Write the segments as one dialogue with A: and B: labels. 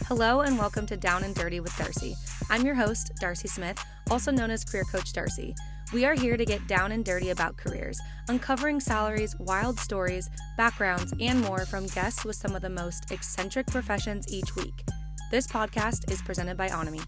A: Hello and welcome to Down and Dirty with Darci. I'm your host, Darci Smith, also known as Career Coach Darci. We are here to get down and dirty about careers, uncovering salaries, wild stories, backgrounds, and more from guests with some of the most eccentric professions each week. This podcast is presented by Onomy.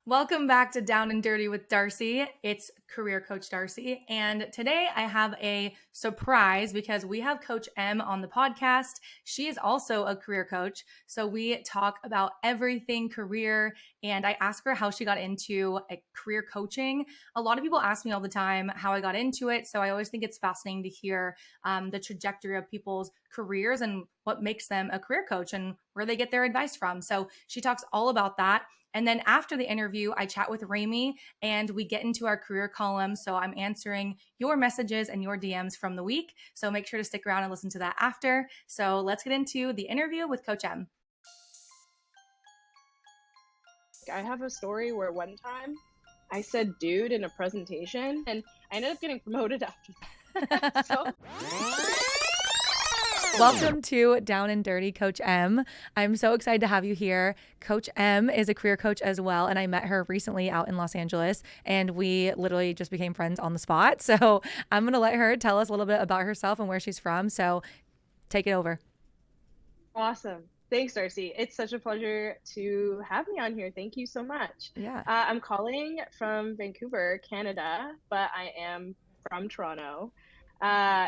A: Welcome back to Down and Dirty with Darci. It's Career Coach Darci, and today I have a surprise because we have Coach M on the podcast. She is also a career coach, so we talk about everything career, and I ask her how she got into career coaching. A lot of people ask me all the time how I got into it, so I always think it's fascinating to hear the trajectory of people's careers and what makes them a career coach and where they get their advice from. So she talks all about that. And then after the interview, I chat with Raimee and we get into our career column. So I'm answering your messages and your DMs from the week. So make sure to stick around and listen to that after. So let's get into the interview with Coach M.
B: I have a story where one time I said dude in a presentation and I ended up getting promoted after that. So...
A: Welcome to Down and Dirty, Coach M. I'm so excited to have you here. Coach M is a career coach as well, and I met her recently out in Los Angeles, and we literally just became friends on the spot. So I'm going to let her tell us a little bit about herself and where she's from. So take it over.
B: Awesome. Thanks, Darci. It's such a pleasure to have me on here. Thank you so much.
A: Yeah.
B: I'm calling from Vancouver, Canada, but I am from Toronto.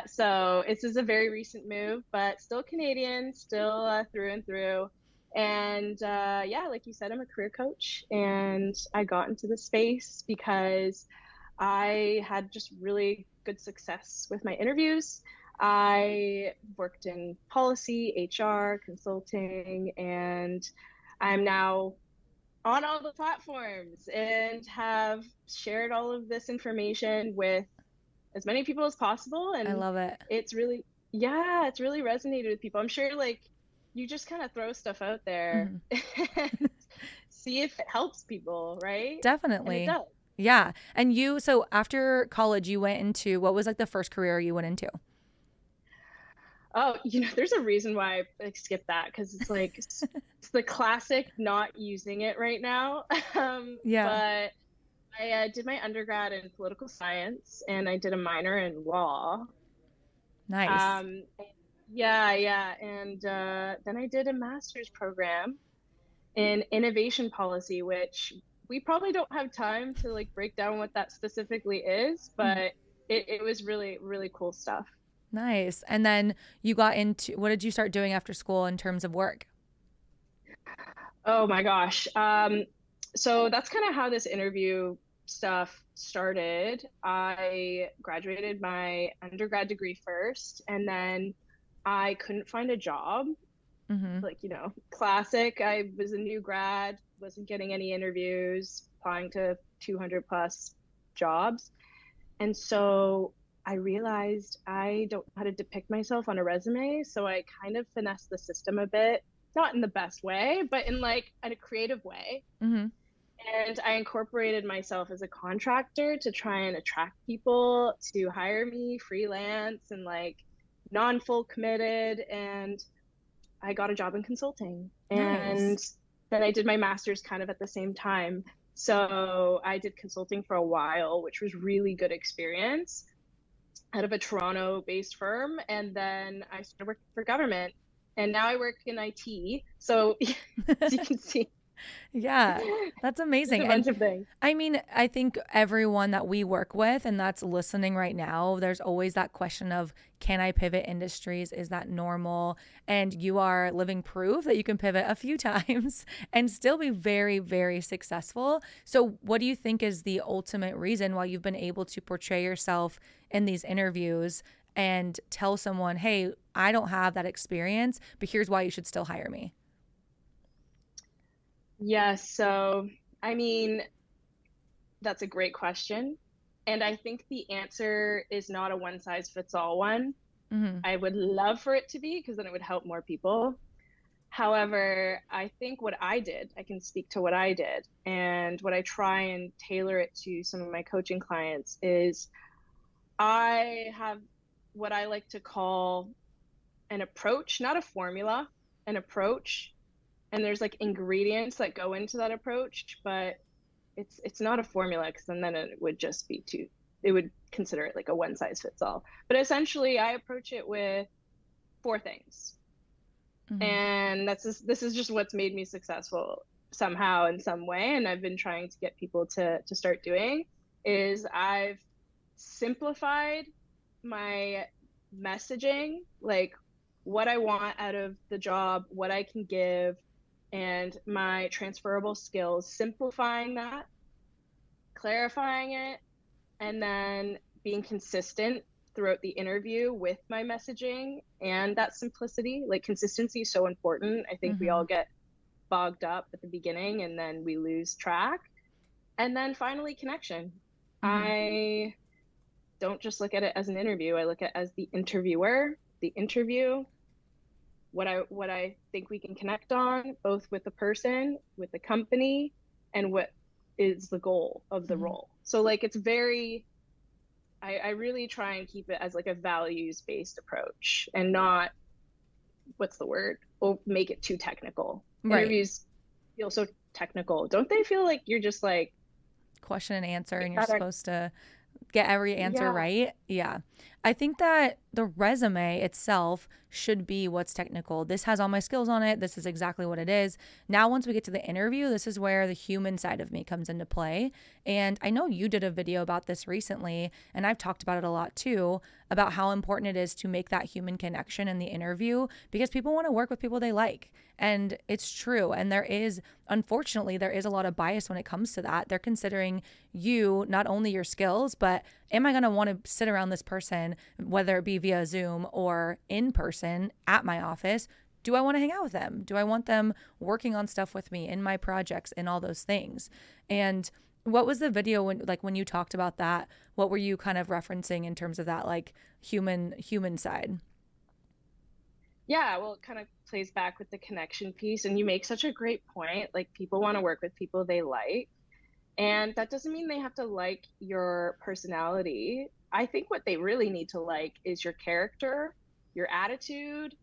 B: So this is a very recent move, but still Canadian, still through and through. And yeah, like you said, I'm a career coach, and I got into the space because I had just really good success with my interviews. I worked in policy, HR, consulting, and I'm now on all the platforms and have shared all of this information with as many people as possible. And
A: I love it.
B: It's really resonated with people. I'm sure like you just kind of throw stuff out there and see if it helps people, right?
A: Definitely.
B: And it does.
A: Yeah. And so after college, you went into, what was like the first career you went into?
B: Oh, there's a reason why I skipped that, because it's like it's the classic not using it right now.
A: Yeah.
B: But I did my undergrad in political science and I did a minor in law.
A: Nice.
B: Yeah. And then I did a master's program in innovation policy, which we probably don't have time to like break down what that specifically is, but it was really, really cool stuff.
A: Nice. And then you got into, what did you start doing after school in terms of work?
B: Oh my gosh. So that's kind of how this interview stuff started. I graduated my undergrad degree first, and then I couldn't find a job. Like, classic. I was a new grad, wasn't getting any interviews, applying to 200 plus jobs. And so I realized I don't know how to depict myself on a resume. So I kind of finessed the system a bit, not in the best way, but in like a creative way. And I incorporated myself as a contractor to try and attract people to hire me freelance and like non-full committed. And I got a job in consulting. And
A: Nice.
B: then I did my master's kind of at the same time. So I did consulting for a while, which was really good experience out of a Toronto-based firm. And then I started working for government. And now I work in IT. So as you can see.
A: Yeah, that's amazing.
B: A bunch of things.
A: I mean, I think everyone that we work with and that's listening right now, there's always that question of, can I pivot industries? Is that normal? And you are living proof that you can pivot a few times and still be very, very successful. So what do you think is the ultimate reason why you've been able to portray yourself in these interviews and tell someone, hey, I don't have that experience, but here's why you should still hire me?
B: Yes. So, I mean, that's a great question. And I think the answer is not a one size fits all one. I would love for it to be, because then it would help more people. However, I think what I did, I can speak to what I did, and what I try and tailor it to some of my coaching clients is I have what I like to call an approach, not a formula, an approach and there's like ingredients that go into that approach, but it's not a formula, because then it would just be too, it would consider it like a one size fits all. But essentially I approach it with four things.
A: Mm-hmm.
B: And this is just what's made me successful somehow in some way, and I've been trying to get people to start doing, is I've simplified my messaging, like what I want out of the job, what I can give, and my transferable skills, simplifying that, clarifying it, and then being consistent throughout the interview with my messaging and that simplicity. Like consistency is so important. I think we
A: Mm-hmm.
B: all get bogged up at the beginning and then we lose track. And then finally, connection.
A: Mm-hmm.
B: I don't just look at it as an interview. I look at it as the interviewer, the interview, what I think we can connect on, both with the person, with the company, and what is the goal of the
A: Mm-hmm.
B: role. So like it's very, I really try and keep it as like a values based approach, and not, what's the word? Or make it too technical.
A: Right.
B: Interviews feel so technical. Don't they feel like you're just like,
A: Question and answer, and you're
B: gotta,
A: supposed to get every answer
B: yeah,
A: right. Yeah. I think that the resume itself should be what's technical. This has all my skills on it. This is exactly what it is. Now, once we get to the interview, this is where the human side of me comes into play. And I know you did a video about this recently, and I've talked about it a lot too, about how important it is to make that human connection in the interview, because people want to work with people they like. And it's true. And unfortunately, there is a lot of bias when it comes to that. They're considering you, not only your skills, but am I going to want to sit around this person, whether it be via Zoom or in person at my office? Do I want to hang out with them? Do I want them working on stuff with me in my projects and all those things? And what was the video when you talked about that? What were you kind of referencing in terms of that like human side?
B: yeah, well, it kind of plays back with the connection piece. And you make such a great point. Like people want to work with people they like. And that doesn't mean they have to like your personality. I think what they really need to like is your character, your attitude,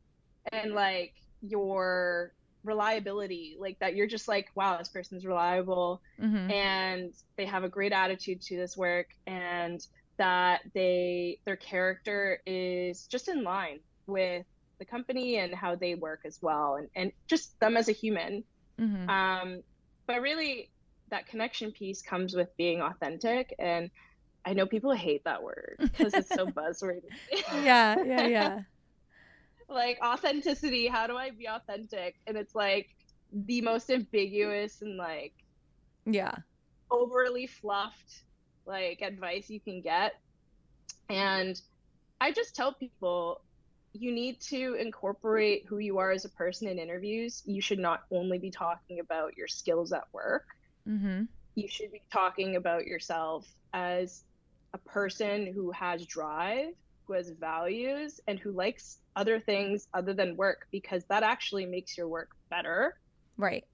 B: and like your reliability. Like that you're just like, wow, this person's reliable
A: Mm-hmm.
B: and they have a great attitude to this work, and that their character is just in line with the company and how they work as well, and just them as a human.
A: Mm-hmm.
B: But really, that connection piece comes with being authentic. And I know people hate that word because it's so buzzwordy.
A: Yeah, yeah, yeah.
B: Like authenticity, how do I be authentic? And it's like the most ambiguous and like
A: Yeah.
B: overly fluffed like advice you can get. And I just tell people, you need to incorporate who you are as a person in interviews. You should not only be talking about your skills at work.
A: Mm-hmm.
B: You should be talking about yourself as a person who has drive, who has values, and who likes other things other than work, because that actually makes your work better.
A: Right.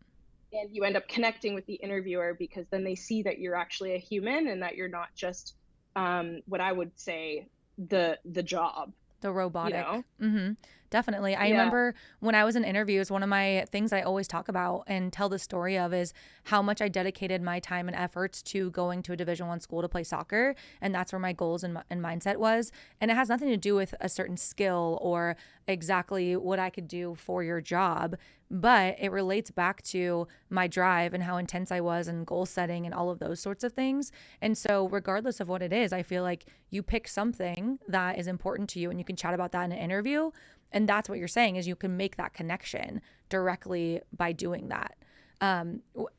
B: And you end up connecting with the interviewer, because then they see that you're actually a human and that you're not just what I would say the job,
A: The
B: you
A: robotic.
B: know?
A: Mm-hmm. Definitely. I
B: Yeah.
A: remember when I was in interviews, one of my things I always talk about and tell the story of is how much I dedicated my time and efforts to going to a Division 1 school to play soccer. And that's where my goals and mindset was. And it has nothing to do with a certain skill or exactly what I could do for your job, but it relates back to my drive and how intense I was and goal setting and all of those sorts of things. And so, regardless of what it is, I feel like you pick something that is important to you and you can chat about that in an interview. And that's what you're saying, is you can make that connection directly by doing that.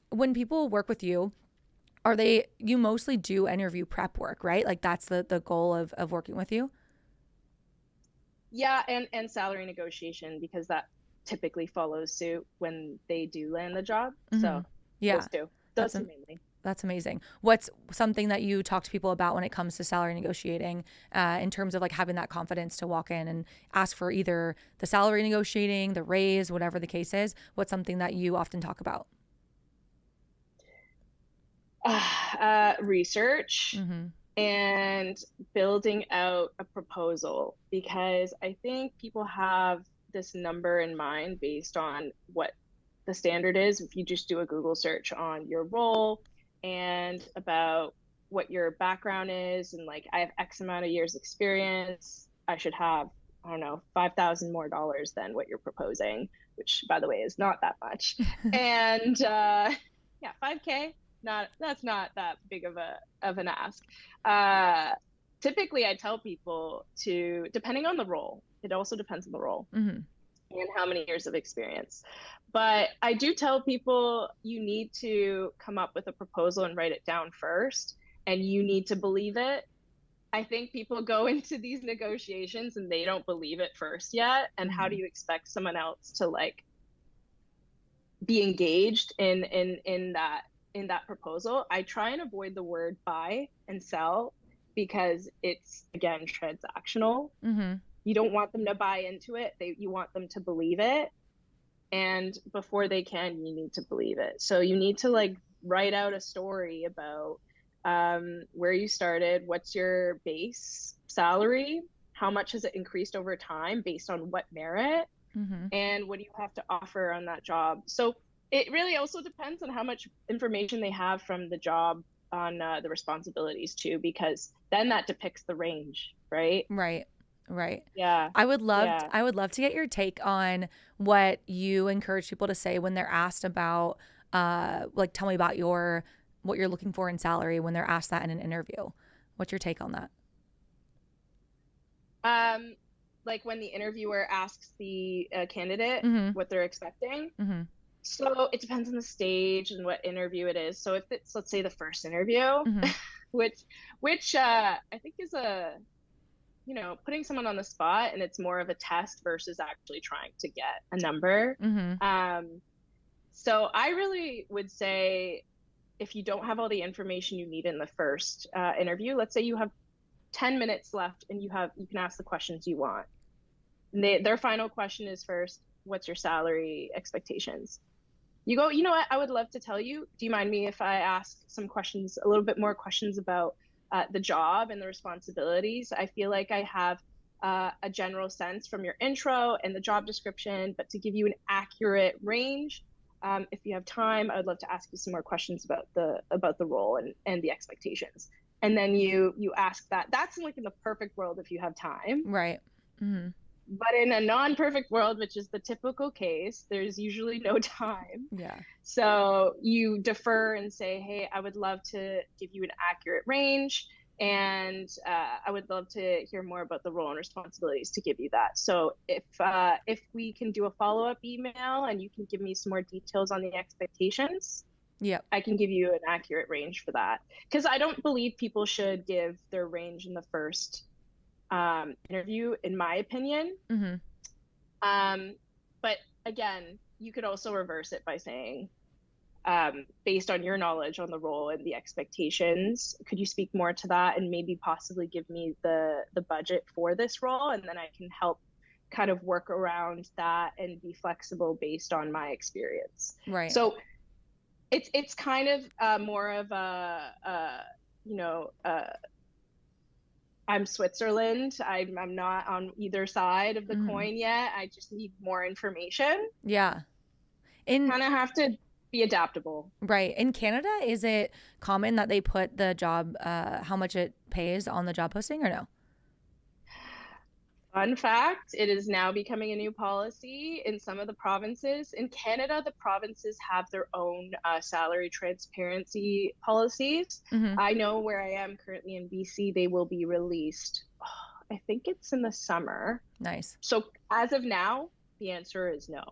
A: When people work with you, you mostly do interview prep work, right? Like that's the goal of working with you.
B: Yeah, and salary negotiation, because that typically follows suit when they do land the job.
A: Mm-hmm.
B: So
A: Yeah,
B: those two.
A: that's
B: Those two mainly.
A: That's amazing. What's something that you talk to people about when it comes to salary negotiating, in terms of like having that confidence to walk in and ask for either the salary negotiating, the raise, whatever the case is? What's something that you often talk about?
B: Research
A: Mm-hmm.
B: and building out a proposal, because I think people have this number in mind based on what the the standard is if you just do a Google search on your role and about what your background is, and like, I have X amount of years experience, I should have, I don't know, $5,000 more than what you're proposing, which by the way is not that much. And yeah, 5K, that's not that big of an ask. Typically I tell people to, depending on the role, it also depends on the role and how many years of experience. But I do tell people you need to come up with a proposal and write it down first, and you need to believe it. I think people go into these negotiations and they don't believe it first yet. And how do you expect someone else to like be engaged in that proposal? I try and avoid the word buy and sell because it's, again, transactional. You don't want them to buy into it. You want them to believe it. And before they can, you need to believe it. So you need to like write out a story about where you started, what's your base salary, how much has it increased over time based on what merit, and what do you have to offer on that job. So it really also depends on how much information they have from the job on the responsibilities too, because then that depicts the range, right?
C: Right.
B: Yeah.
C: I would love to get your take on what you encourage people to say when they're asked about like, tell me about what you're looking for in salary when they're asked that in an interview. What's your take on that?
B: Like when the interviewer asks the candidate what they're expecting. So it depends on the stage and what interview it is. So if it's, let's say, the first interview, which I think is putting someone on the spot, and it's more of a test versus actually trying to get a number. So I really would say, if you don't have all the information you need in the first interview, let's say you have 10 minutes left and you can ask the questions you want. And their final question is first, what's your salary expectations? You go, you know what, I would love to tell you. Do you mind me if I ask some questions, a little bit more questions about the job and the responsibilities? I feel like I have a general sense from your intro and the job description, but to give you an accurate range, if you have time, I would love to ask you some more questions about the role and the expectations. And then you ask that. That's like in the perfect world if you have time.
C: Right.
B: But in a non-perfect world, which is the typical case, there's usually no time.
C: Yeah.
B: So you defer and say, hey, I would love to give you an accurate range, and I would love to hear more about the role and responsibilities to give you that. So if we can do a follow-up email and you can give me some more details on the expectations, I can give you an accurate range for that. Because I don't believe people should give their range in the first interview, in my opinion. But again, you could also reverse it by saying, based on your knowledge on the role and the expectations, could you speak more to that and maybe possibly give me the budget for this role? And then I can help kind of work around that and be flexible based on my experience.
C: Right.
B: So it's kind of more of I'm Switzerland. I'm not on either side of the coin yet. I just need more information.
C: Yeah.
B: Kind of have to be adaptable.
C: Right. In Canada, is it common that they put the job, how much it pays on the job posting, or no?
B: Fun fact, it is now becoming a new policy in some of the provinces. In Canada, the provinces have their own salary transparency policies. I know where I am currently in BC, they will be released. I think it's in the summer.
C: Nice.
B: So as of now, the answer is no.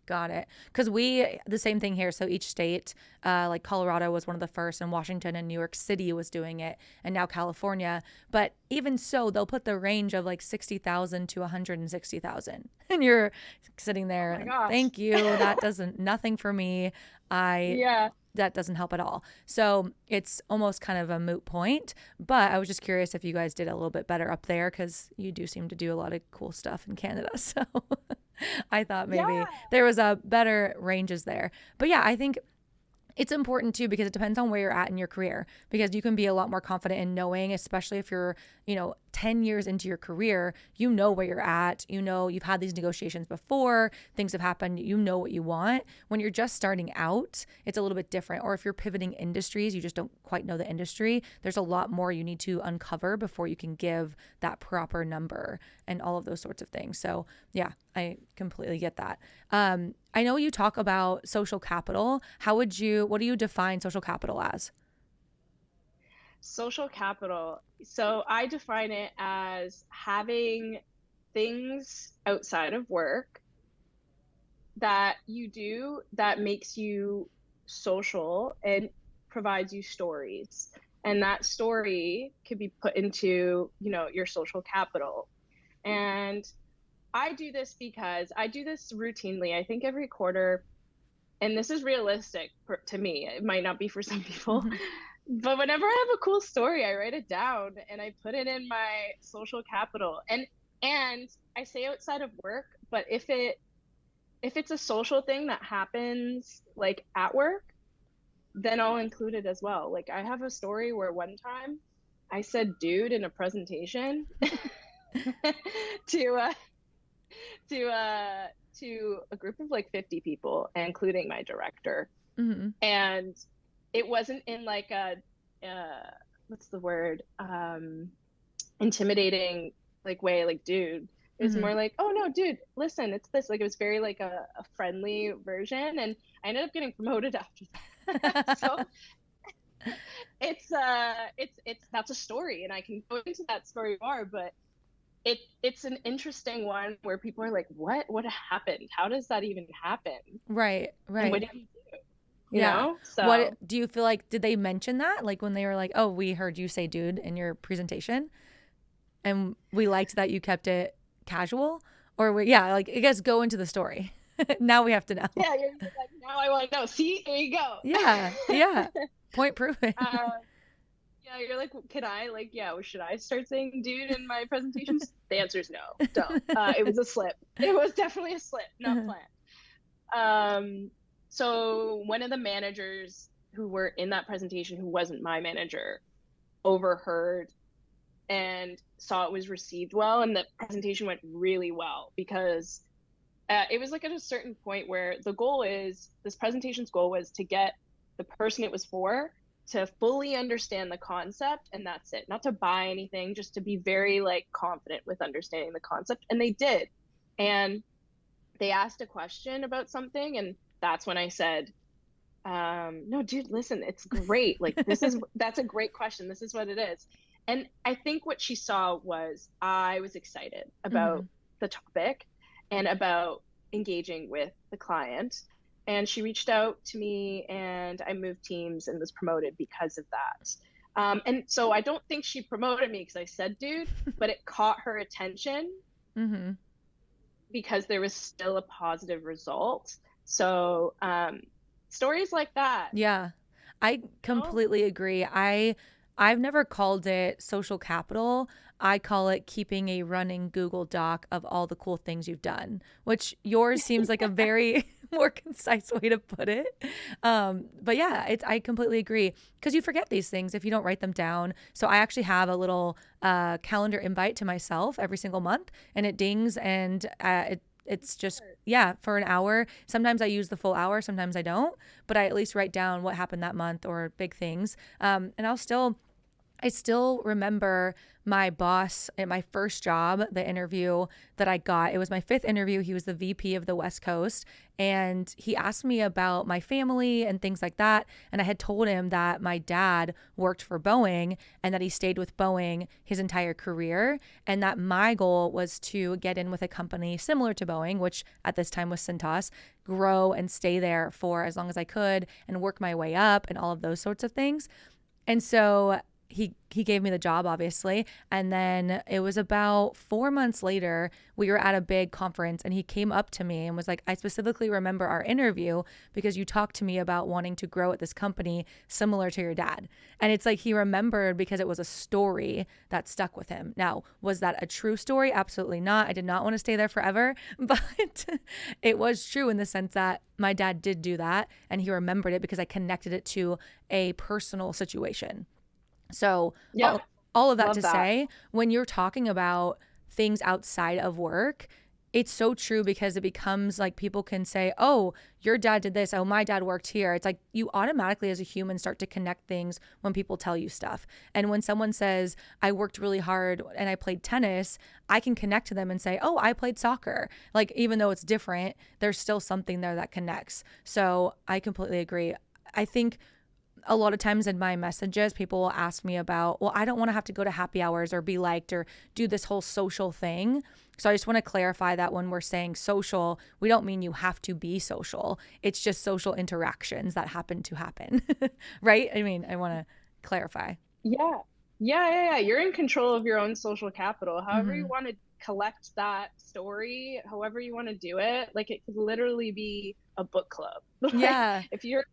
C: Got it. Because the same thing here. So each state, like Colorado was one of the first, and Washington and New York City was doing it, and now California. But even so, they'll put the range of like 60,000 to 160,000, and you're sitting there.
B: Oh my gosh.
C: Thank you. That doesn't nothing for me. That doesn't help at all. So it's almost kind of a moot point. But I was just curious if you guys did a little bit better up there, because you do seem to do a lot of cool stuff in Canada. So I thought maybe there was a better ranges there. But yeah, I think it's important too, because it depends on where you're at in your career, because you can be a lot more confident in knowing, especially if you're, 10 years into your career, you know where you're at, you know, you've had these negotiations before, things have happened, you know what you want. When you're just starting out, it's a little bit different. Or if you're pivoting industries, you just don't quite know the industry, there's a lot more you need to uncover before you can give that proper number and all of those sorts of things. So yeah, I completely get that. I know you talk about social capital. What do you define social capital as?
B: Social capital. So I define it as having things outside of work that you do that makes you social and provides you stories. And that story can be put into, your social capital. And I do this because I do this routinely. I think every quarter, and this is realistic to me. It might not be for some people. But whenever I have a cool story, I write it down and I put it in my social capital. And I say outside of work, but if it's a social thing that happens like at work, then I'll include it as well. Like I have a story where one time I said dude in a presentation to a group of like 50 people, including my director.
C: Mm-hmm.
B: And it wasn't in like a what's the word, intimidating like way, like dude. It was more like, oh no dude, listen, it's this. Like it was very like a friendly version, and I ended up getting promoted after that. So it's that's a story, and I can go into that story more, but it's an interesting one where people are like, what happened? How does that even happen?
C: Right.
B: And what did you do? You
C: Yeah.
B: know? So
C: what do you feel like, did they mention that? Like when they were like, oh, we heard you say dude in your presentation and we liked that you kept it casual? Or like, I guess go into the story. Now we have to know.
B: Yeah, you're like, now I want to know. See, there you go.
C: Yeah. Point proven.
B: Yeah, you're like, can I, like, yeah, should I start saying dude in my presentations? The answer is no, don't. It was a slip. It was definitely a slip, not planned. So one of the managers who were in that presentation, who wasn't my manager, overheard and saw it was received well, and the presentation went really well, because it was like at a certain point where this presentation's goal was to get the person it was for to fully understand the concept, and that's it. Not to buy anything, just to be very like confident with understanding the concept. And they did. And they asked a question about something, and that's when I said, no, dude, listen, it's great. Like that's a great question. This is what it is. And I think what she saw was I was excited about the topic and about engaging with the client. And she reached out to me, and I moved teams and was promoted because of that. And so I don't think she promoted me because I said dude, but it caught her attention because there was still a positive result. So stories like that.
C: Yeah, I completely agree. I've never called it social capital. I call it keeping a running Google Doc of all the cool things you've done, which yours seems like a very more concise way to put it. But yeah, I completely agree, because you forget these things if you don't write them down. So I actually have a little calendar invite to myself every single month, and it dings, and it's just, for an hour. Sometimes I use the full hour, sometimes I don't, but I at least write down what happened that month or big things. And I still remember my boss at my first job, the interview that I got. It was my 5th interview. He was the VP of the West Coast, and he asked me about my family and things like that. And I had told him that my dad worked for Boeing and that he stayed with Boeing his entire career, and that my goal was to get in with a company similar to Boeing, which at this time was Cintas, grow and stay there for as long as I could and work my way up and all of those sorts of things. And so he gave me the job, obviously. And then it was about 4 months later, we were at a big conference, and he came up to me and was like, I specifically remember our interview because you talked to me about wanting to grow at this company similar to your dad. And it's like he remembered because it was a story that stuck with him. Now, was that a true story? Absolutely not. I did not want to stay there forever, but it was true in the sense that my dad did do that, and he remembered it because I connected it to a personal situation. So all of that
B: Love
C: to
B: that.
C: say, when you're talking about things outside of work, it's so true, because it becomes like people can say, oh, your dad did this. Oh, my dad worked here. It's like you automatically as a human start to connect things when people tell you stuff. And when someone says, I worked really hard and I played tennis, I can connect to them and say, oh, I played soccer. Like, even though it's different, there's still something there that connects. So I completely agree. I think a lot of times in my messages, people will ask me about, well, I don't want to have to go to happy hours or be liked or do this whole social thing. So I just want to clarify that when we're saying social, we don't mean you have to be social. It's just social interactions that happen to happen, right? I mean, I want to clarify.
B: Yeah. Yeah. You're in control of your own social capital. However you want to collect that story, however you want to do it, like it could literally be a book club.
C: Yeah.
B: If you're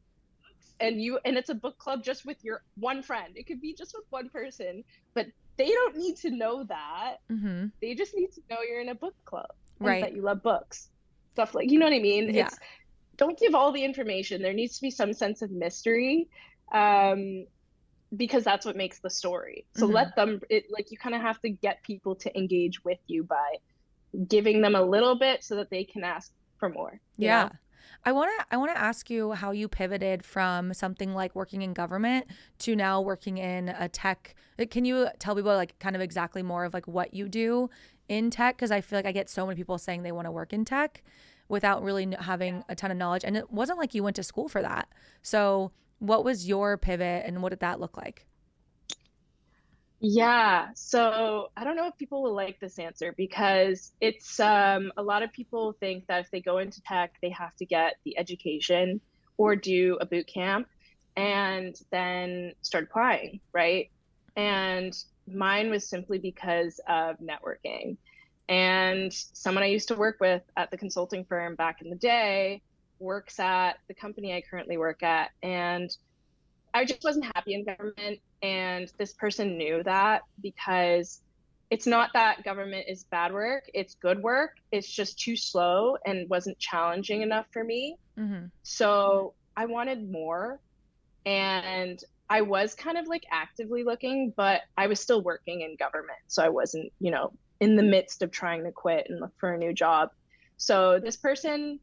B: and it's a book club just with your one friend. It could be just with one person, but they don't need to know that. They just need to know you're in a book club and that you love books. Stuff like, you know what I mean?
C: Yeah.
B: Don't give all the information. There needs to be some sense of mystery, because that's what makes the story. So let them, like, you kind of have to get people to engage with you by giving them a little bit so that they can ask for more. You know?
C: I want to ask you how you pivoted from something like working in government to now working in a tech. Can you tell people like kind of exactly more of like what you do in tech? Because I feel like I get so many people saying they want to work in tech without really having a ton of knowledge. And it wasn't like you went to school for that. So what was your pivot and what did that look like?
B: Yeah, so I don't know if people will like this answer because it's a lot of people think that if they go into tech, they have to get the education or do a boot camp and then start applying, right? And mine was simply because of networking. And someone I used to work with at the consulting firm back in the day works at the company I currently work at. And I just wasn't happy in government. And this person knew that because it's not that government is bad work, it's good work. It's just too slow and wasn't challenging enough for me. So I wanted more. And I was kind of like actively looking, but I was still working in government. So I wasn't, in the midst of trying to quit and look for a new job. So this person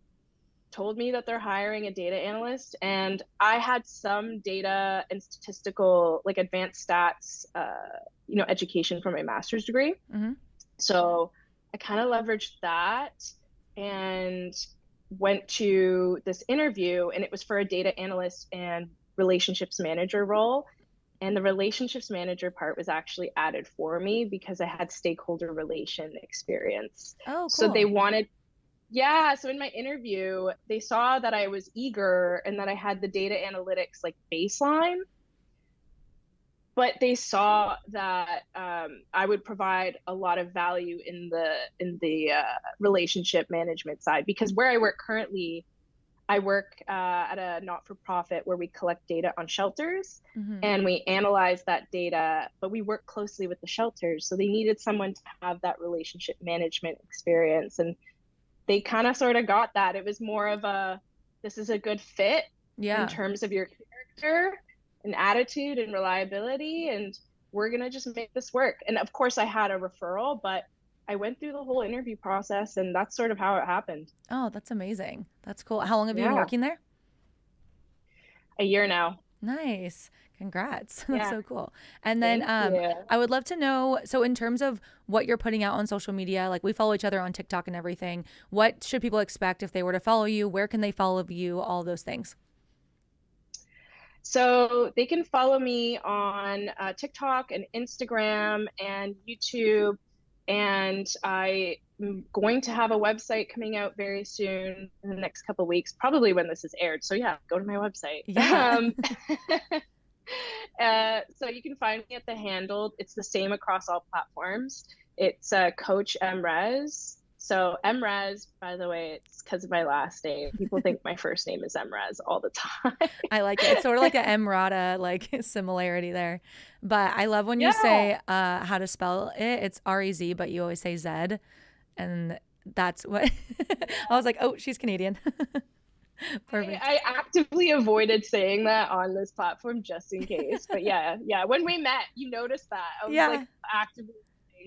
B: told me that they're hiring a data analyst, and I had some data and statistical, like advanced stats, education from my master's degree. So I kind of leveraged that and went to this interview, and it was for a data analyst and relationships manager role. And the relationships manager part was actually added for me because I had stakeholder relation experience.
C: Oh, cool.
B: So they wanted, so in my interview, they saw that I was eager and that I had the data analytics like baseline, but they saw that I would provide a lot of value in the relationship management side, because where I work currently, I work at a not-for-profit where we collect data on shelters and we analyze that data, but we work closely with the shelters. So they needed someone to have that relationship management experience. And they kind of sort of got that. It was more of this is a good fit in terms of your character and attitude and reliability. And we're going to just make this work. And of course I had a referral, but I went through the whole interview process, and that's sort of how it happened.
C: Oh, that's amazing. That's cool. How long have you been working there?
B: A year now.
C: Nice. Congrats. That's so cool. And then
B: Thank you.
C: I would love to know, so in terms of what you're putting out on social media, like we follow each other on TikTok and everything, what should people expect if they were to follow you? Where can they follow you? All those things.
B: So they can follow me on TikTok and Instagram and YouTube. And I'm going to have a website coming out very soon in the next couple of weeks, probably when this is aired. So yeah, go to my website.
C: Yeah.
B: So you can find me at the handle. It's the same across all platforms. It's Coach MRez. So MRez, by the way, it's because of my last name. People think my first name is MRez all the time.
C: I like it. It's sort of like an Emrata like similarity there. But I love when you say how to spell it. It's R-E-Z, but you always say Z. And that's what I was like, oh, she's Canadian. Perfect.
B: I actively avoided saying that on this platform just in case. But yeah. When we met, you noticed that. I was like actively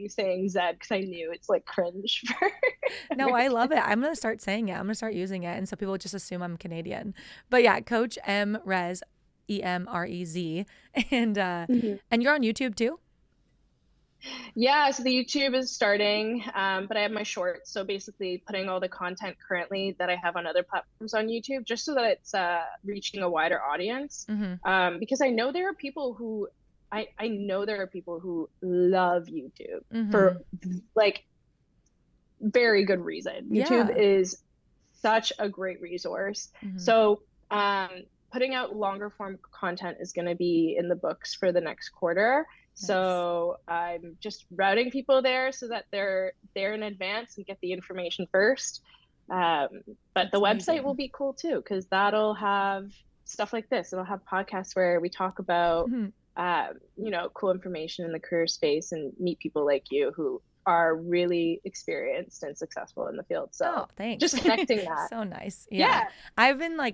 B: saying Zed because I knew it's like cringe for
C: No, I love it. I'm going to start saying it. I'm going to start using it. And so people just assume I'm Canadian. But yeah, Coach Emrez, Emrez. And and you're on YouTube too?
B: Yeah, so the YouTube is starting, but I have my shorts. So basically putting all the content currently that I have on other platforms on YouTube, just so that it's reaching a wider audience. Because I know there are people who love YouTube for like very good reason. YouTube is such a great resource. So putting out longer form content is going to be in the books for the next quarter. So I'm just routing people there so that they're there in advance and get the information first. But the website will be cool too, because that'll have stuff like this. It'll have podcasts where we talk about, cool information in the career space and meet people like you who are really experienced and successful in the field. So
C: thanks.
B: Just connecting that.
C: So nice. Yeah. I've been I'm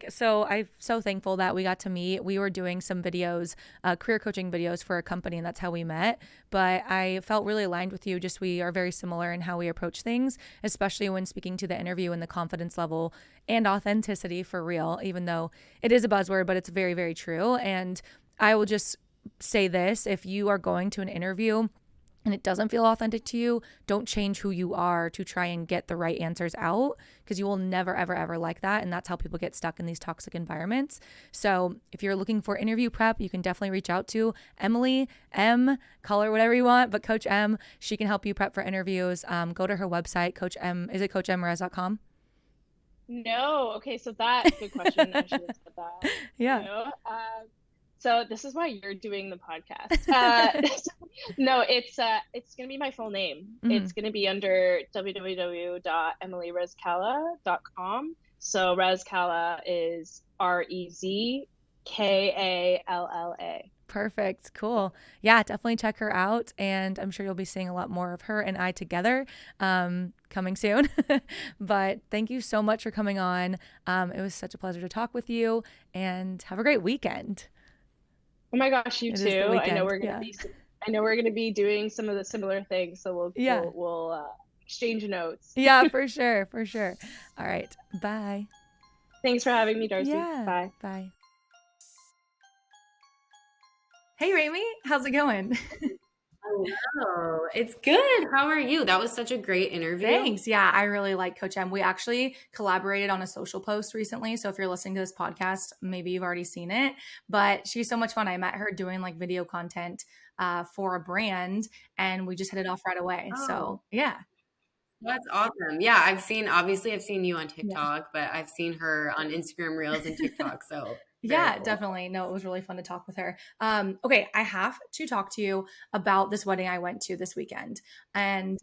C: so thankful that we got to meet. We were doing some videos, career coaching videos for a company, and that's how we met. But I felt really aligned with you. Just we are very similar in how we approach things, especially when speaking to the interview and the confidence level and authenticity for real, even though it is a buzzword, but it's very, very true. And I will just say this, if you are going to an interview and it doesn't feel authentic to you, don't change who you are to try and get the right answers out, because you will never, ever, ever like that. And that's how people get stuck in these toxic environments. So if you're looking for interview prep, you can definitely reach out to Emily M, call her whatever you want, but Coach M, she can help you prep for interviews. Go to her website, Coach M, is it coachmrez.com?
B: No. Okay. So that's a good question. I should have said that.
C: Yeah.
B: So this is why you're doing the podcast. No, it's going to be my full name. It's going to be under www.emilyrezkalla.com. So Rezkalla is Rezkalla.
C: Perfect. Cool. Yeah, definitely check her out. And I'm sure you'll be seeing a lot more of her and I together coming soon. But thank you so much for coming on. It was such a pleasure to talk with you, and have a great weekend.
B: Oh my gosh, you too. I know we're gonna be doing some of the similar things, so we'll exchange notes.
C: Yeah, for sure. All right. Bye.
B: Thanks for having me, Darci.
C: Yeah.
B: Bye.
C: Bye. Hey, Raimee, how's it going?
D: Hello. It's good. How are you? That was such a great interview.
C: Thanks. Yeah, I really like Coach M. We actually collaborated on a social post recently. So if you're listening to this podcast, maybe you've already seen it, but she's so much fun. I met her doing like video content for a brand, and we just hit it off right away. Oh. So yeah.
D: That's awesome. Yeah, I've seen you on TikTok, but I've seen her on Instagram Reels and TikTok. So
C: yeah, cool. Definitely. No, it was really fun to talk with her. Okay, I have to talk to you about this wedding I went to this weekend. And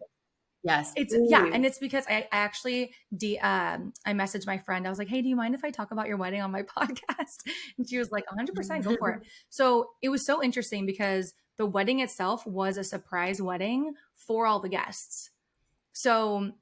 D: yes,
C: and it's because I actually I messaged my friend. I was like, hey, do you mind if I talk about your wedding on my podcast? And she was like, 100% go for it. So it was so interesting because the wedding itself was a surprise wedding for all the guests. So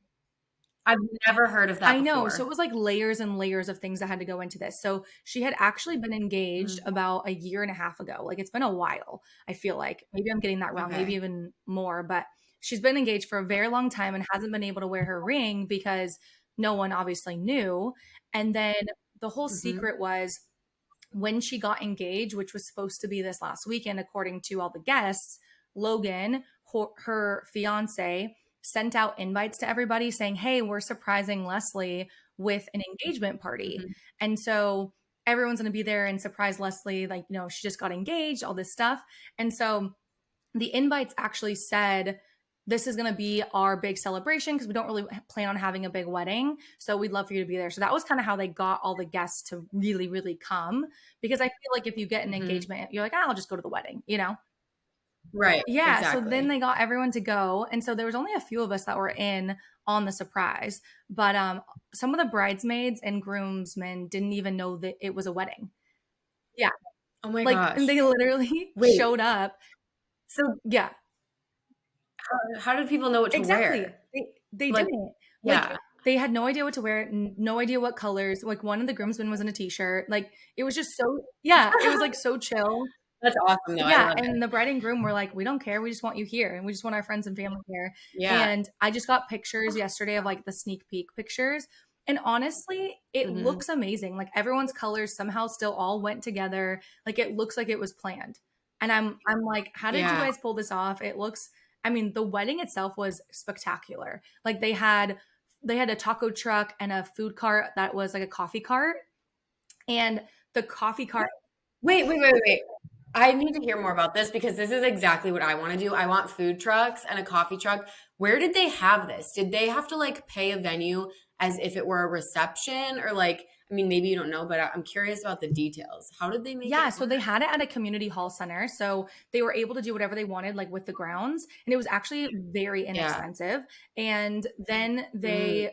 D: I've never heard of that
C: I know.
D: before.
C: So it was like layers and layers of things that had to go into this. So she had actually been engaged about a year and a half ago. Like it's been a while, I feel like. Maybe I'm getting that wrong, maybe even more. But she's been engaged for a very long time and hasn't been able to wear her ring because no one obviously knew. And then the whole secret was when she got engaged, which was supposed to be this last weekend, according to all the guests, Logan, her fiance, sent out invites to everybody saying, hey, we're surprising Leslie with an engagement party. And so everyone's going to be there and surprise Leslie. Like, she just got engaged, all this stuff. And so the invites actually said, this is going to be our big celebration because we don't really plan on having a big wedding. So we'd love for you to be there. So that was kind of how they got all the guests to really, really come. Because I feel like if you get an engagement, you're like, I'll just go to the wedding,
D: Right.
C: Yeah.
D: Exactly.
C: So then they got everyone to go. And so there was only a few of us that were in on the surprise, but some of the bridesmaids and groomsmen didn't even know that it was a wedding. Yeah.
D: Oh my gosh.
C: And they literally showed up. So yeah.
D: How did people know what to wear?
C: They didn't.
A: They had no idea what to wear, no idea what colors. Like one of the groomsmen was in a t-shirt. Like it was just so, yeah, it was like so chill.
D: That's awesome though.
A: Yeah, and the bride and groom were like, we don't care. We just want you here. And we just want our friends and family here.
D: Yeah.
A: And I just got pictures yesterday of like the sneak peek pictures. And honestly, it looks amazing. Like everyone's colors somehow still all went together. Like it looks like it was planned. And I'm like, how did you guys pull this off? It looks, I mean, the wedding itself was spectacular. Like they had a taco truck and a food cart that was like a coffee cart. And the coffee cart.
D: Wait. I need to hear more about this because this is exactly what I want to do. I want food trucks and a coffee truck. Where did they have this? Did they have to like pay a venue as if it were a reception or like, I mean, maybe you don't know, but I'm curious about the details. How did they make it?
A: Yeah, so they had it at a community hall center. So they were able to do whatever they wanted, like with the grounds. And it was actually very inexpensive. And then they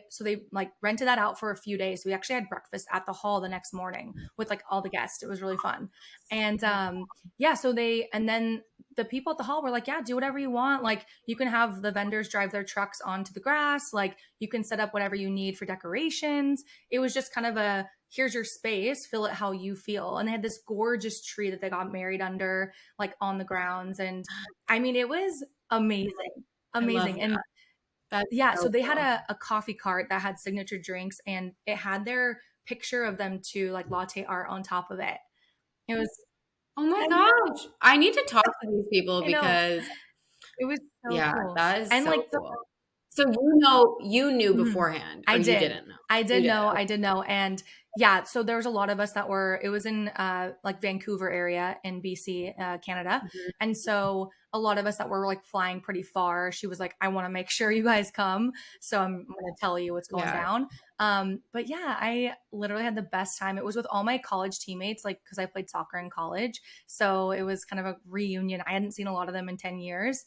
A: like rented that out for a few days. We actually had breakfast at the hall the next morning with like all the guests. It was really fun. And so and then the people at the hall were like, yeah, do whatever you want. Like you can have the vendors drive their trucks onto the grass. Like you can set up whatever you need for decorations. It was just kind of here's your space, fill it how you feel. And they had this gorgeous tree that they got married under, like on the grounds. And I mean, it was amazing. And so they had a coffee cart that had signature drinks and it had their picture of them too, like latte art on top of it. It was,
D: oh my gosh, I need to talk to these people because
A: it was so cool.
D: That is
A: and
D: so
A: like
D: cool. So you knew beforehand. Or
A: I did.
D: You didn't know.
A: I did know. I did know. And yeah, so there was a lot of us that it was in like Vancouver area in BC, Canada. And so a lot of us that were like flying pretty far, she was like, I want to make sure you guys come. So I'm going to tell you what's going down. But yeah, I literally had the best time. It was with all my college teammates, like, cause I played soccer in college. So it was kind of a reunion. I hadn't seen a lot of them in 10 years.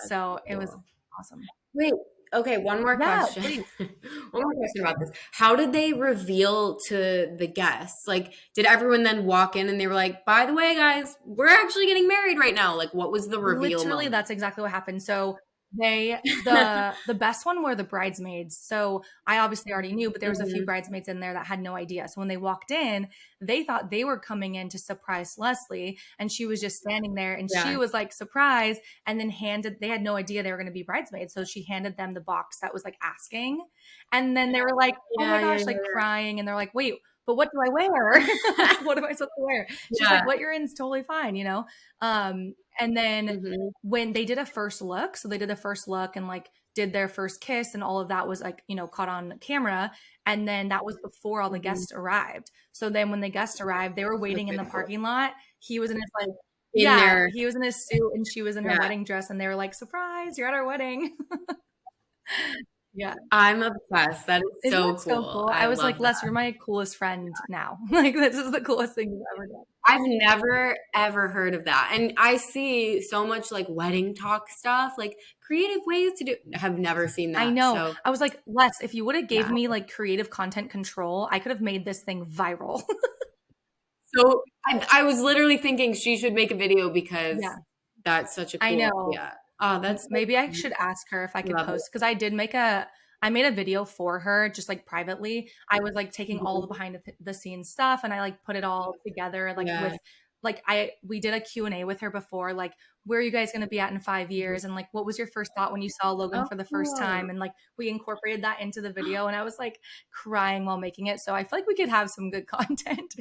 A: So it was awesome.
D: Wait, okay, one more question. One more question about this. How did they reveal to the guests? Like, did everyone then walk in and they were like, by the way, guys, we're actually getting married right now? Like, what was the reveal moment?
A: That's exactly what happened. So the best one were the bridesmaids. So I obviously already knew, but there was a few bridesmaids in there that had no idea. So when they walked in, they thought they were coming in to surprise Leslie, and she was just standing there, and she was like, surprise, and then they had no idea they were going to be bridesmaids. So she handed them the box that was like asking, and then they were like, oh my gosh, like crying, and they're like, wait, but what do I wear? What am I supposed to wear? She's like, what you're in is totally fine, you know? And then when they did a first look, so they did the first look and like did their first kiss and all of that was like, you know, caught on camera. And then that was before all the guests arrived. So then when the guests arrived, they were waiting in the parking lot. He was in his like, he was in his suit and she was in her wedding dress, and they were like, surprise, you're at our wedding. Yeah.
D: I'm obsessed. That is so cool.
A: So cool. I was like, Les, you're my coolest friend now. Like, this is the coolest thing you've ever done.
D: I've never, ever heard of that. And I see so much like wedding talk stuff, like creative ways to do. Have never seen that.
A: I know. So, I was like, Les, if you would have gave me like creative content control, I could have made this thing viral.
D: So I was literally thinking she should make a video because that's such a cool idea. Oh, that's
A: maybe I should ask her if I could post, because I made a video for her just like privately. I was like taking all the behind the scenes stuff and I like put it all together like with like we did a Q&A with her before, like, where are you guys going to be at in 5 years? And like, what was your first thought when you saw Logan for the first time? And like, we incorporated that into the video and I was like crying while making it. So I feel like we could have some good content.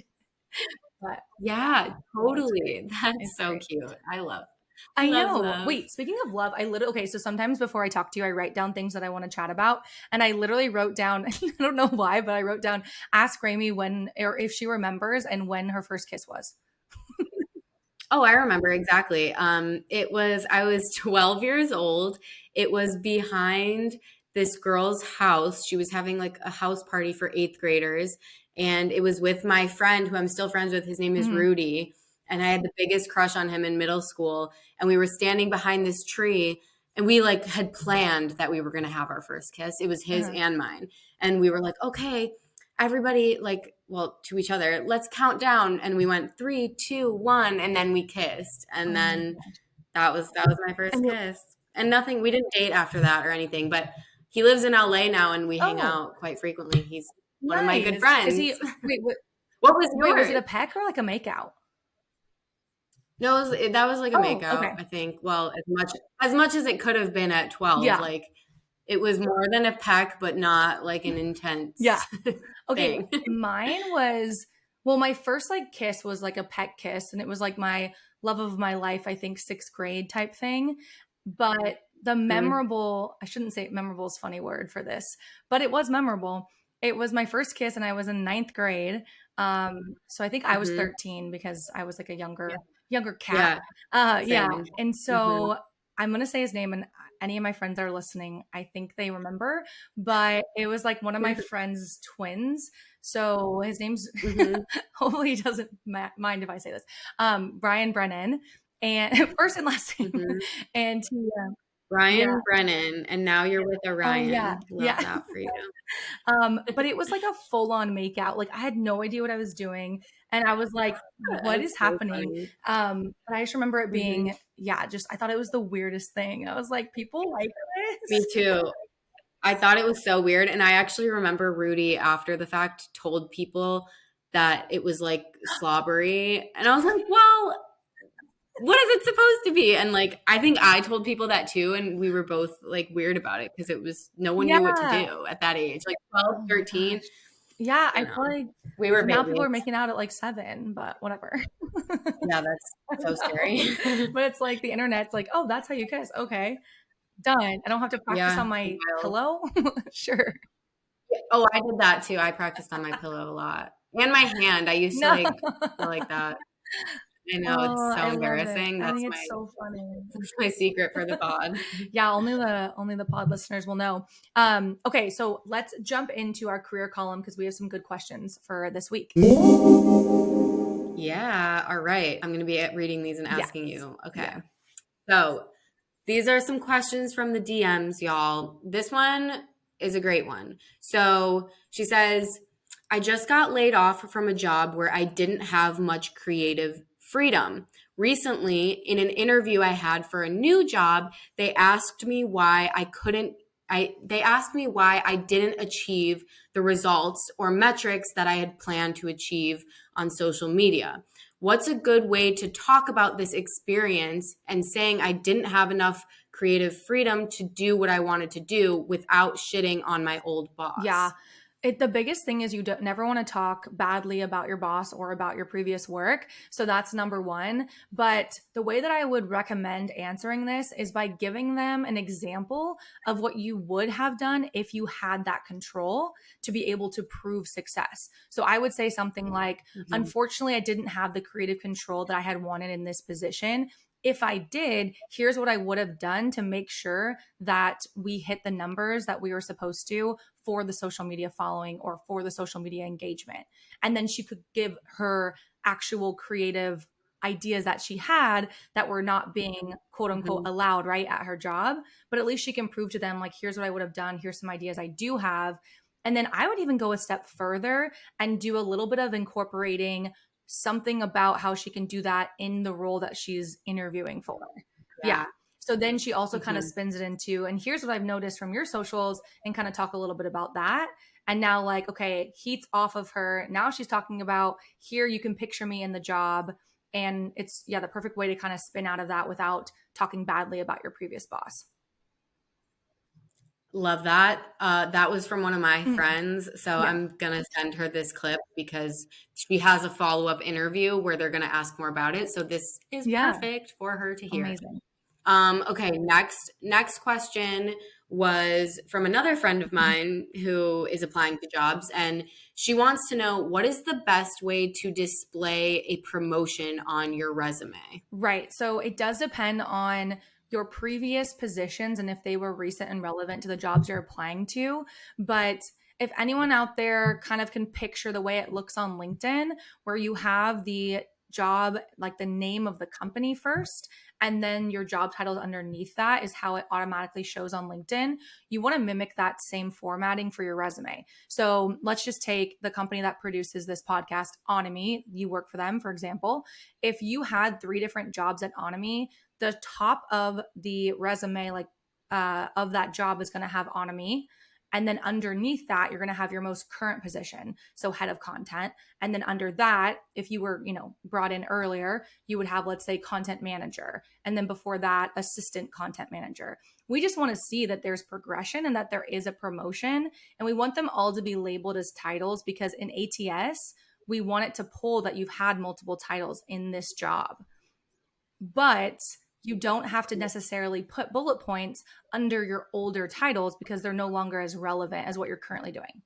D: But yeah, totally. That's so great. Cute. I love it.
A: I know. Love. Wait, speaking of love, so sometimes before I talk to you, I write down things that I want to chat about. And I literally wrote down, I don't know why, but I wrote down, ask Raimee when, or if she remembers and when her first kiss was.
D: Oh, I remember exactly. I was 12 years old. It was behind this girl's house. She was having like a house party for 8th graders. And it was with my friend who I'm still friends with. His name is Rudy. And I had the biggest crush on him in middle school. And we were standing behind this tree and we like had planned that we were going to have our first kiss. It was his and mine. And we were like, okay, everybody to each other, let's count down. And we went 3, 2, 1. And then we kissed. And then that was my first kiss. And we didn't date after that or anything, but he lives in LA now and we hang
C: Oh.
D: out quite frequently. He's one
C: Nice.
D: of my good friends.
C: Is he, wait,
D: What was yours?
C: was it a peck or like a makeout?
D: No, that was like a makeout,
C: okay.
D: I think. Well, as much as it could have been at 12.
C: Yeah.
D: Like it was more than a peck, but not like an intense
C: Okay.
D: thing.
C: Mine was, well, my first like kiss was like a peck kiss, and it was like my love of my life, I think 6th grade type thing. But the memorable, I shouldn't say memorable is a funny word for this, but it was memorable. It was my first kiss and I was in 9th grade. So I think I was 13 because I was like a younger cat. Yeah. And so I'm going to say his name, and any of my friends that are listening, I think they remember, but it was like one of my friend's twins. So his name's, hopefully he doesn't mind if I say this, Brian Brennan, and first and last name. And he,
D: Brian Brennan, and now you're with Orion.
C: Love
D: that for you.
C: But it was like a full-on makeout. Like I had no idea what I was doing, and I was like, "What is happening?" But I just remember it being, just I thought it was the weirdest thing. I was like, "People like this?"
D: Me too. I thought it was so weird, and I actually remember Rudy after the fact told people that it was like slobbery, and I was like, "Well, what is it supposed to be?" And like I think I told people that too, and we were both like weird about it because it was no one knew what to do at that age, like 12, 13.
C: Yeah, I feel like
D: we were
C: now people are making out at like 7, but whatever.
D: Yeah, that's so scary.
C: But it's like the internet's like, oh, that's how you kiss. Okay, done. I don't have to practice on my pillow. Sure.
D: Oh, I did that too. I practiced on my pillow a lot, and my hand. I used to like that. I know, it's so embarrassing.
C: I think it's so funny.
D: That's my secret for the pod.
C: Yeah, only the pod listeners will know. Okay, so let's jump into our career column because we have some good questions for this week.
D: Yeah, all right. I'm going to be reading these and asking you. Okay. So these are some questions from the DMs, y'all. This one is a great one. So she says, I just got laid off from a job where I didn't have much creative freedom. Recently, in an interview I had for a new job, they asked me why I didn't achieve the results or metrics that I had planned to achieve on social media. What's a good way to talk about this experience and saying I didn't have enough creative freedom to do what I wanted to do without shitting on my old boss?
C: Yeah. The biggest thing is you never want to talk badly about your boss or about your previous work. So that's number one. But the way that I would recommend answering this is by giving them an example of what you would have done if you had that control to be able to prove success. So I would say something like, unfortunately, I didn't have the creative control that I had wanted in this position. If I did, here's what I would have done to make sure that we hit the numbers that we were supposed to for the social media following or for the social media engagement. And then she could give her actual creative ideas that she had that were not being quote unquote allowed right at her job. But at least she can prove to them, like, here's what I would have done. Here's some ideas I do have. And then I would even go a step further and do a little bit of incorporating something about how she can do that in the role that she's interviewing for. Yeah. So then she also kind of spins it into, and here's what I've noticed from your socials, and kind of talk a little bit about that. And now, like, okay, heat's off of her. Now she's talking about, here you can picture me in the job. And it's, the perfect way to kind of spin out of that without talking badly about your previous boss.
D: Love that. That was from one of my friends. So I'm going to send her this clip because she has a follow-up interview where they're going to ask more about it. So this is perfect for her to hear.
C: Amazing.
D: Okay. Next question was from another friend of mine who is applying to jobs, and she wants to know, what is the best way to display a promotion on your resume?
C: Right. So it does depend on your previous positions and if they were recent and relevant to the jobs you're applying to. But if anyone out there kind of can picture the way it looks on LinkedIn, where you have the job, like the name of the company first, and then your job titles underneath that is how it automatically shows on LinkedIn. You want to mimic that same formatting for your resume. So let's just take the company that produces this podcast, Onomy. You work for them, for example. If you had 3 different jobs at Onomy, the top of the resume, like
A: of that job is going to have onomy. And then underneath that, you're going to have your most current position. So head of content. And then under that, if you were, brought in earlier, you would have, let's say, content manager. And then before that, assistant content manager. We just want to see that there's progression and that there is a promotion. And we want them all to be labeled as titles, because in ATS, we want it to pull that you've had multiple titles in this job. But you don't have to necessarily put bullet points under your older titles, because they're no longer as relevant as what you're currently doing.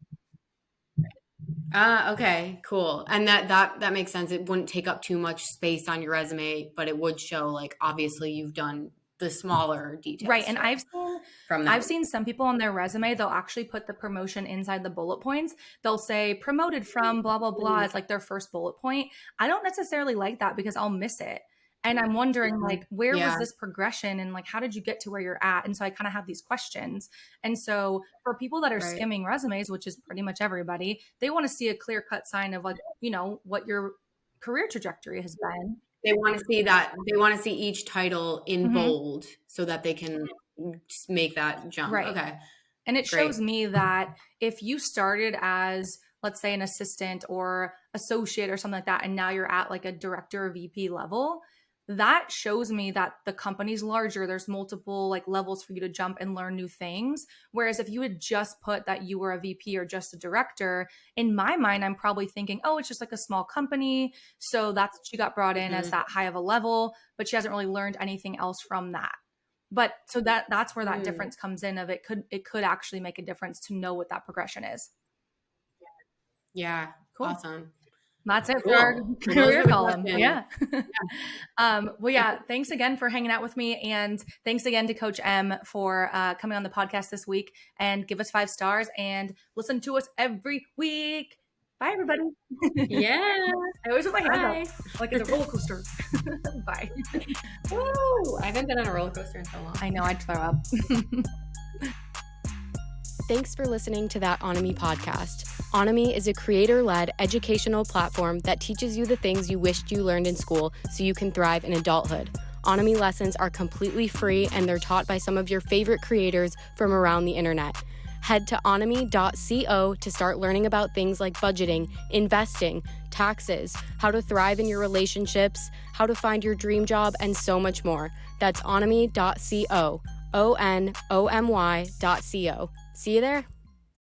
D: Okay, cool. And that makes sense. It wouldn't take up too much space on your resume, but it would show, like, obviously you've done the smaller details.
A: Right. And I've seen some people on their resume, they'll actually put the promotion inside the bullet points. They'll say promoted from blah, blah, blah. It's like their first bullet point. I don't necessarily like that, because I'll miss it. And I'm wondering, like, where was this progression, and like, how did you get to where you're at? And so I kind of have these questions. And so for people that are skimming resumes, which is pretty much everybody, they want to see a clear cut sign of, like, what your career trajectory has been.
D: They want to see that. They want to see each title in bold so that they can make that jump.
A: Right.
D: Okay.
A: And it shows me that if you started as, let's say, an assistant or associate or something like that, and now you're at like a director or VP level, that shows me that the company's larger. There's multiple like levels for you to jump and learn new things. Whereas if you had just put that you were a VP or just a director, in my mind, I'm probably thinking, oh, it's just like a small company. So she got brought in as that high of a level, but she hasn't really learned anything else from that. But so that's where that difference comes in, of it could actually make a difference to know what that progression is.
D: Yeah. Cool. Awesome.
A: That's it for our career column. Yeah. Well, yeah, thanks again for hanging out with me. And thanks again to Coach M for coming on the podcast this week, and give us 5 stars and listen to us every week. Bye, everybody.
D: Yeah.
A: I always put my hand up like it's a roller coaster. Bye.
D: Woo! I haven't been on a roller coaster in so long.
A: I know, I'd throw up.
E: Thanks for listening to that Onomy podcast. Onomy is a creator-led educational platform that teaches you the things you wished you learned in school so you can thrive in adulthood. Onomy lessons are completely free, and they're taught by some of your favorite creators from around the internet. Head to onomy.co to start learning about things like budgeting, investing, taxes, how to thrive in your relationships, how to find your dream job, and so much more. That's onomy.co, onomy.co. See you there.